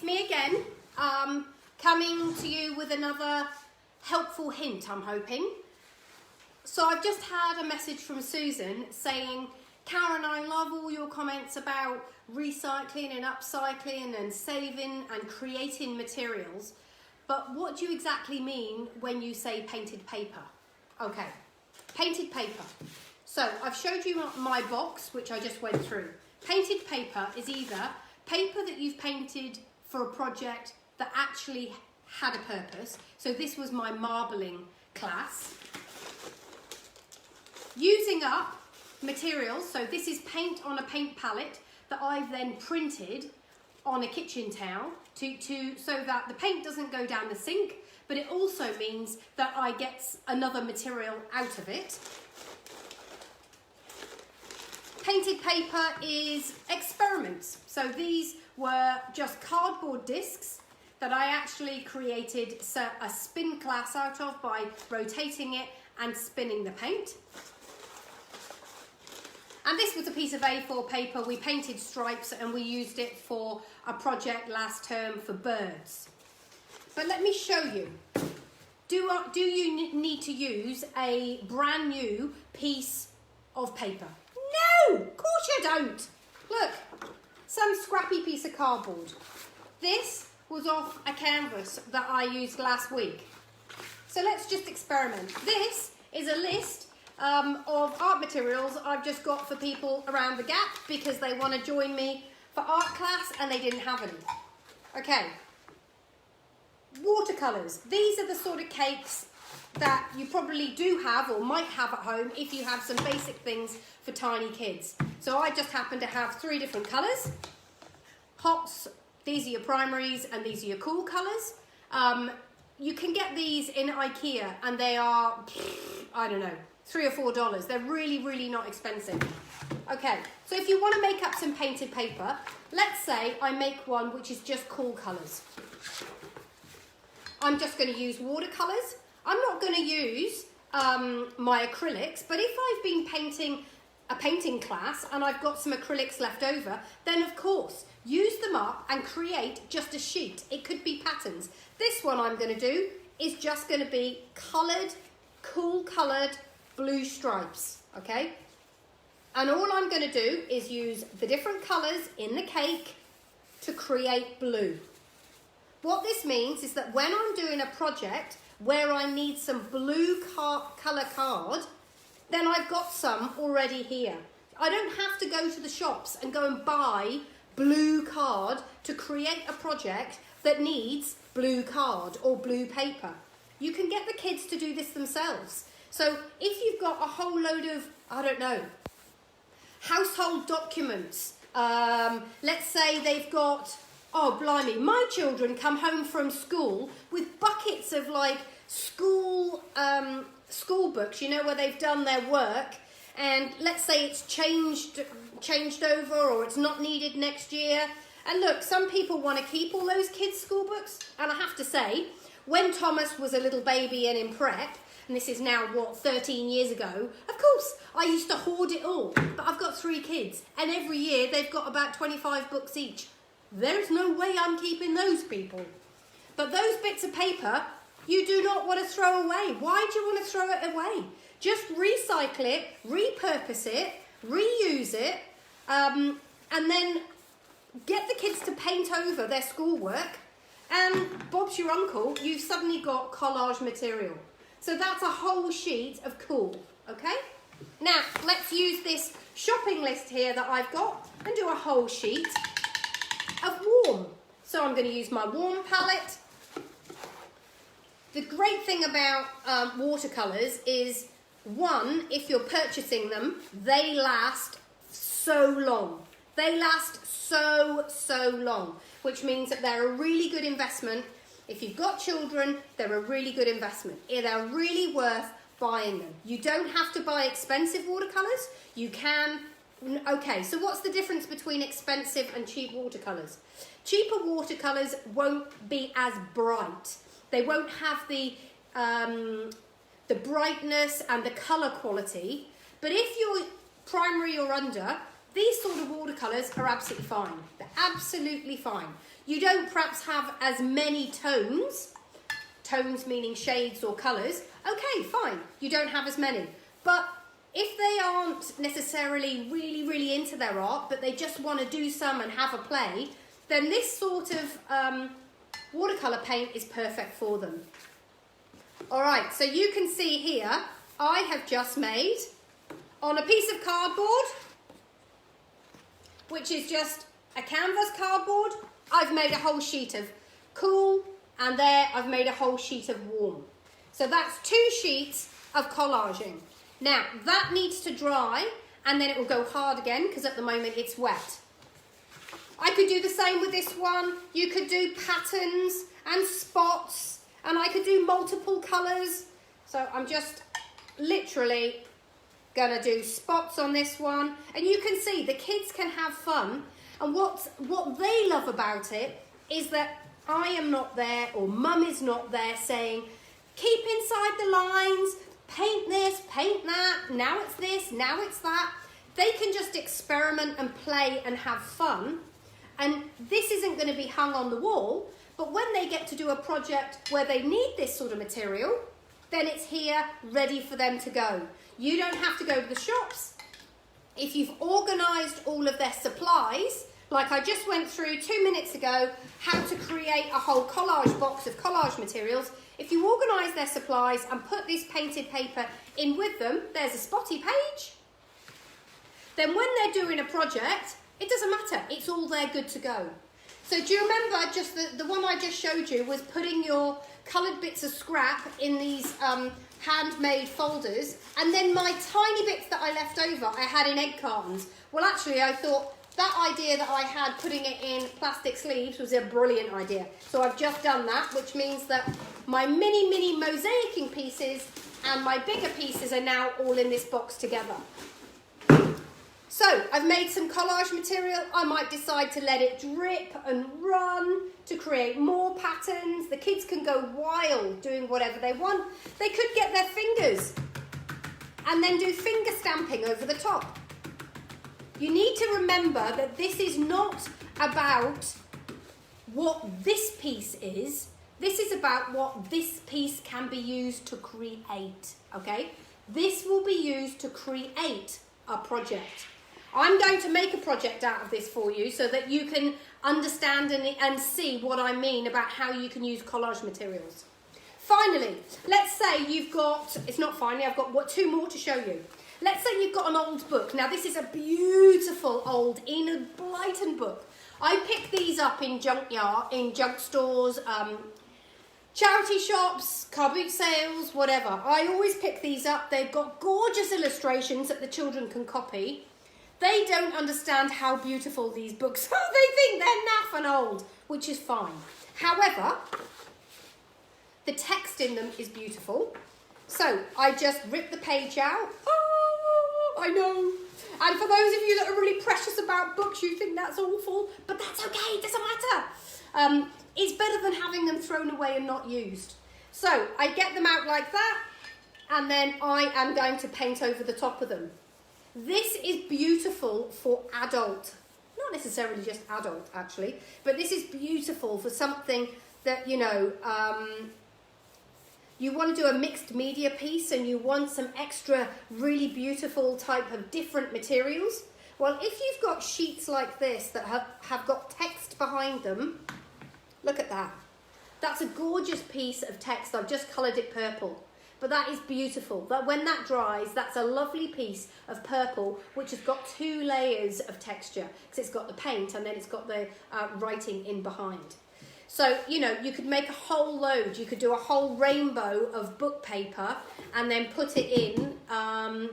it's me again, coming to you with another helpful hint, I'm hoping. So I've just had a message from Susan saying, Karen, I love all your comments about recycling and upcycling and saving and creating materials, but what do you exactly mean when you say painted paper? Okay, painted paper. So I've showed you my box, which I just went through. Painted paper is either paper that you've painted for a project that actually had a purpose. So this was my marbling class. Using up materials, so this is paint on a paint palette that I've then printed on a kitchen towel so that the paint doesn't go down the sink, but it also means that I get another material out of it. Painted paper is experiments. So these were just cardboard discs that I actually created a spin class out of by rotating it and spinning the paint. And this was a piece of A4 paper. We painted stripes and we used it for a project last term for birds. But let me show you. Do you need to use a brand new piece of paper? No, of course you don't. Look, some scrappy piece of cardboard. This was off a canvas that I used last week. So let's just experiment. This is a list of art materials I've just got for people around the gap because they want to join me for art class and they didn't have any. Okay. Watercolours. These are the sort of cakes that you probably do have or might have at home if you have some basic things for tiny kids. So I just happen to have 3 different colours. Pops, these are your primaries and these are your cool colours. You can get these in IKEA and they are, I don't know, $3 or $4. They're really, really not expensive. Okay, so if you want to make up some painted paper, let's say I make one which is just cool colours. I'm just going to use watercolours. I'm not going to use my acrylics, but if I've been painting a painting class and I've got some acrylics left over, then of course, use them up and create just a sheet. It could be patterns. This one I'm going to do is just going to be coloured, cool coloured blue stripes, okay? And all I'm going to do is use the different colours in the cake to create blue. What this means is that when I'm doing a project where I need some blue colour card, then I've got some already here. I don't have to go to the shops and go and buy blue card to create a project that needs blue card or blue paper. You can get the kids to do this themselves. So if you've got a whole load of, I don't know, household documents, let's say they've got, oh blimey, my children come home from school with buckets of like school books, you know, where they've done their work, and let's say it's changed over or it's not needed next year. And look, some people want to keep all those kids' school books, and I have to say, when Thomas was a little baby and in prep, and this is now, 13 years ago, of course, I used to hoard it all. But I've got 3 kids, and every year they've got about 25 books each. There's no way I'm keeping those, people. But those bits of paper, you do not want to throw away. Why do you want to throw it away? Just recycle it, repurpose it, reuse it, and then get the kids to paint over their schoolwork, and Bob's your uncle, you've suddenly got collage material. So that's a whole sheet of cool, okay? Now, let's use this shopping list here that I've got and do a whole sheet of warm. So I'm going to use my warm palette. The great thing about watercolours is, one, if you're purchasing them, they last so long. They last so long, which means that they're a really good investment. If you've got children, they're a really good investment. They're really worth buying them. You don't have to buy expensive watercolours. You can. Okay, so what's the difference between expensive and cheap watercolours? Cheaper watercolours won't be as bright. They won't have the brightness and the colour quality. But if you're primary or under, these sort of watercolours are absolutely fine. They're absolutely fine. You don't perhaps have as many tones meaning shades or colours. Okay, fine, you don't have as many. But if they aren't necessarily really, really into their art, but they just want to do some and have a play, then this sort of watercolour paint is perfect for them. All right, so you can see here, I have just made, on a piece of cardboard, which is just a canvas cardboard, I've made a whole sheet of cool, and there I've made a whole sheet of warm. So that's 2 sheets of collaging. Now, that needs to dry, and then it will go hard again, because at the moment it's wet. I could do the same with this one. You could do patterns and spots, and I could do multiple colours. So I'm just literally gonna do spots on this one. And you can see the kids can have fun. And what they love about it is that I am not there, or mum is not there saying, keep inside the lines, paint this, paint that, now it's this, now it's that. They can just experiment and play and have fun. And this isn't going to be hung on the wall, but when they get to do a project where they need this sort of material, then it's here ready for them to go. You don't have to go to the shops. If you've organised all of their supplies, like I just went through 2 minutes ago, how to create a whole collage box of collage materials. If you organise their supplies and put this painted paper in with them, there's a spotty page. Then when they're doing a project, it doesn't matter, it's all there good to go. So do you remember just the one I just showed you was putting your coloured bits of scrap in these handmade folders, and then my tiny bits that I left over I had in egg cartons. Well, actually I thought that idea that I had putting it in plastic sleeves was a brilliant idea. So I've just done that, which means that my mini mosaicing pieces and my bigger pieces are now all in this box together. So I've made some collage material. I might decide to let it drip and run to create more patterns. The kids can go wild doing whatever they want. They could get their fingers and then do finger stamping over the top. You need to remember that this is not about what this piece is. This is about what this piece can be used to create, okay? This will be used to create a project. I'm going to make a project out of this for you so that you can understand and see what I mean about how you can use collage materials. Finally, let's say you've got, it's not finally, I've got 2 more to show you. Let's say you've got an old book. Now this is a beautiful old Enid Blyton book. I pick these up in junk stores, charity shops, car boot sales, whatever. I always pick these up. They've got gorgeous illustrations that the children can copy. They don't understand how beautiful these books are. They think they're naff and old, which is fine. However, the text in them is beautiful. So I just rip the page out. Oh, I know. And for those of you that are really precious about books, you think that's awful, but that's okay, it doesn't matter. It's better than having them thrown away and not used. So I get them out like that, and then I am going to paint over the top of them. This is beautiful for adult, not necessarily just adult actually, but this is beautiful for something that, you know, you want to do a mixed media piece and you want some extra really beautiful type of different materials. Well, if you've got sheets like this that have got text behind them, look at that. That's a gorgeous piece of text. I've just coloured it purple. But that is beautiful. That when that dries, that's a lovely piece of purple which has got 2 layers of texture, because it's got the paint and then it's got the writing in behind. So, you know, you could make a whole load. You could do a whole rainbow of book paper and then put it in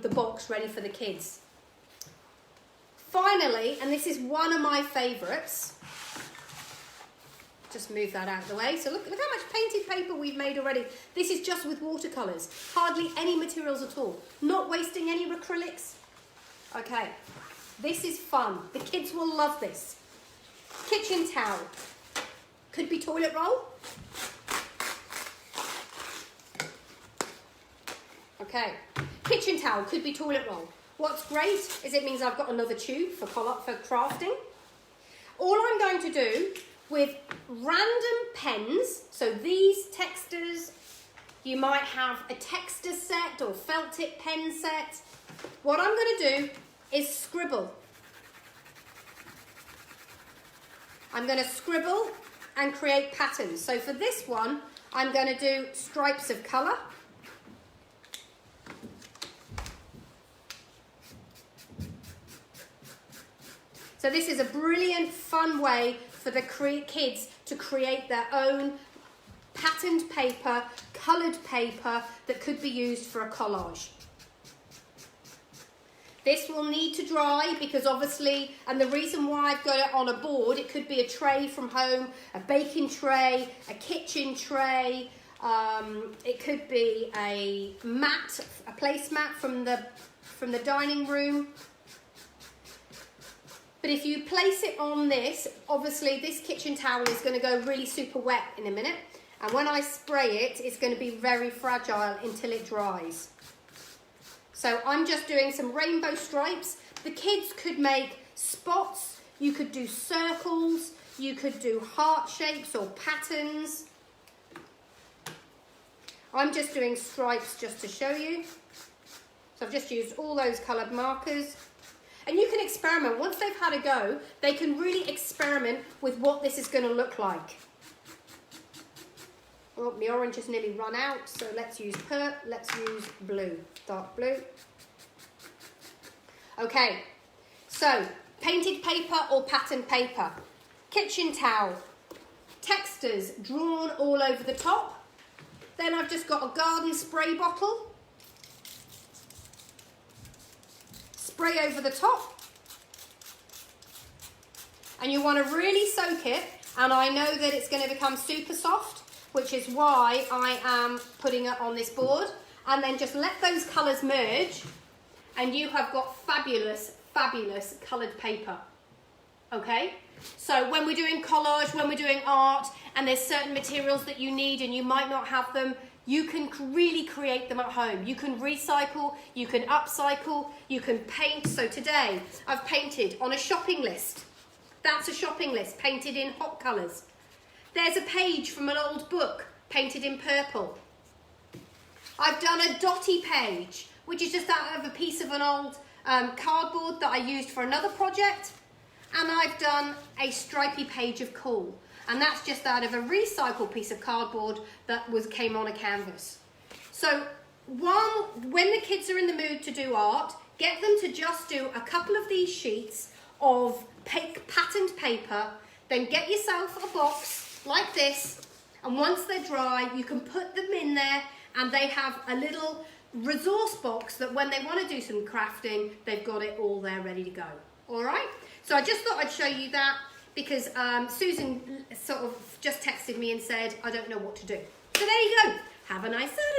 the box ready for the kids. Finally, and this is one of my favourites, just move that out of the way. So look how much painted paper we've made already. This is just with watercolours. Hardly any materials at all. Not wasting any acrylics. Okay, this is fun. The kids will love this. Kitchen towel. Could be toilet roll. Okay, kitchen towel, could be toilet roll. What's great is it means I've got another tube for crafting. All I'm going to do with random pens, so these texters, you might have a texter set or felt tip pen set. What I'm going to do is scribble. I'm going to scribble and create patterns. So for this one, I'm going to do stripes of colour. So this is a brilliant, fun way for the kids to create their own patterned paper, coloured paper that could be used for a collage. This will need to dry because obviously, and the reason why I've got it on a board, it could be a tray from home, a baking tray, a kitchen tray, it could be a mat, a placemat from the dining room. But if you place it on this, obviously this kitchen towel is going to go really super wet in a minute. And when I spray it, it's going to be very fragile until it dries. So I'm just doing some rainbow stripes. The kids could make spots, you could do circles, you could do heart shapes or patterns. I'm just doing stripes just to show you. So I've just used all those coloured markers. And you can experiment. Once they've had a go, they can really experiment with what this is going to look like. Oh, the orange has nearly run out, so let's use blue, dark blue. Okay, so painted paper or patterned paper, kitchen towel, texters drawn all over the top. Then I've just got a garden spray bottle. Spray over the top. And you want to really soak it, and I know that it's going to become super soft, which is why I am putting it on this board. And then just let those colours merge, and you have got fabulous, fabulous coloured paper. Okay? So when we're doing collage, when we're doing art, and there's certain materials that you need and you might not have them, you can really create them at home. You can recycle, you can upcycle, you can paint. So today I've painted on a shopping list. That's a shopping list painted in hot colours. There's a page from an old book painted in purple. I've done a dotty page, which is just out of a piece of an old cardboard that I used for another project. And I've done a stripy page of cool. And that's just out of a recycled piece of cardboard that came on a canvas. So when the kids are in the mood to do art, get them to just do a couple of these sheets of patterned paper, then get yourself a box like this, and once they're dry, you can put them in there, and they have a little resource box that when they want to do some crafting, they've got it all there ready to go. All right? So I just thought I'd show you that, because Susan sort of just texted me and said, I don't know what to do. So there you go. Have a nice Saturday.